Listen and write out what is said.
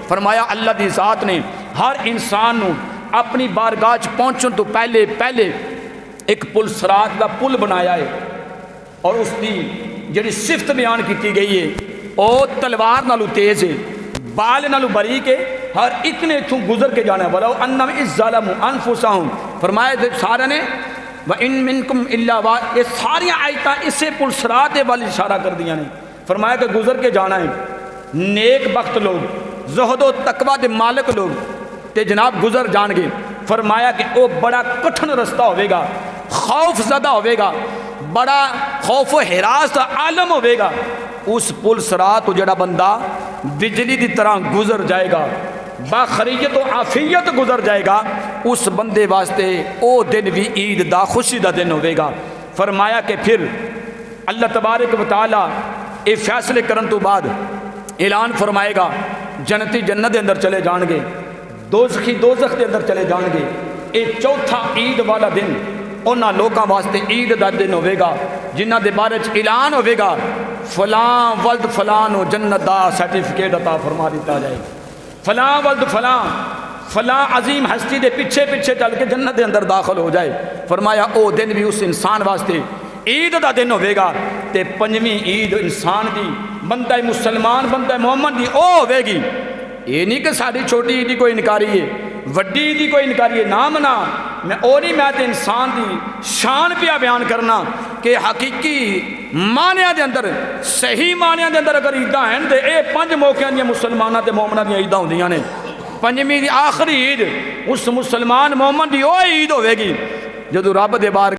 فرمایا اللہ دی ذات نے ہر انسان نو اپنی بارگاہ چ پہنچن تو پہلے ایک پل صراط دا پل بنایا ہے، اور اس دی جڑی صفت بیان کی گئی ہے او تلوار نالو تیز ہے، بال نالو باریک ہے، ہر ایک نے اتوں گزر کے جانا ہے۔ وَلَوْ أَنَّهُمْ إِذْ ظَلَمُوا أَنفُسَهُمْ، فرمایا سارے نے وَإِن مِّنكُمْ إِلَّا وَارِدُهَا، یہ ساری آیتاں اسے پل صراط والے اشارہ کر دیا نے۔ فرمایا کہ گزر کے جانا ہے، نیک بخت لوگ، زہد و تقوی دے مالک لوگ تے جناب گزر جان گے۔ فرمایا کہ وہ بڑا کٹھن رستہ ہوئے گا، خوف زدہ ہوئے گا، بڑا خوف و ہراس کا عالم ہوئے گا۔ اس پل صراط جڑا بندہ بجلی دی طرح گزر جائے گا، باخریت و عافیت گزر جائے گا، اس بندے واسطے او دن بھی عید دا خوشی دا دن ہوئے گا۔ فرمایا کہ پھر اللہ تبارک و تعالی اے فیصلے کرن تو بعد اعلان فرمائے گا، جنتی جنت دے اندر چلے جان گے، دوزخی دوزخ دے اندر چلے جان گے۔ اے چوتھا عید والا دن انہاں لوکاں واسطے عید دا دن ہوئے گا جنہاں دے بارے چ اعلان ہوئے گا فلاں ولد فلاں نو جنت دا سرٹیفکیٹ عطا فرما دیتا جائے، فلاں ولد فلاں عظیم ہستی دے پیچھے چل کے جنت دے اندر داخل ہو جائے۔ فرمایا او دن بھی اس انسان واسطے عید دا دن ہوئے گا۔ تے پنجویں عید انسان دی، بندہ مسلمان، بندہ مومن دی او ہوئے گی۔ یہ نہیں کہ ساری چھوٹی عید دی کوئی انکاری ہے، وڈی عید دی کوئی انکاری ہے، نہ منا میں او نہیں، میں تے انسان دی شان پیا بیان کرنا کہ حقیقی معنیاں دے اندر، صحیح معنیاں دے اندر اگر عیداں ہیں تے اے 5 موقعوں دی مسلماناں تے مومناں دی عیداں ہوندیاں نے۔ پنجویں دی آخری عید اس مسلمان مومن دی او عید ہوئے گی جدو رب دے بار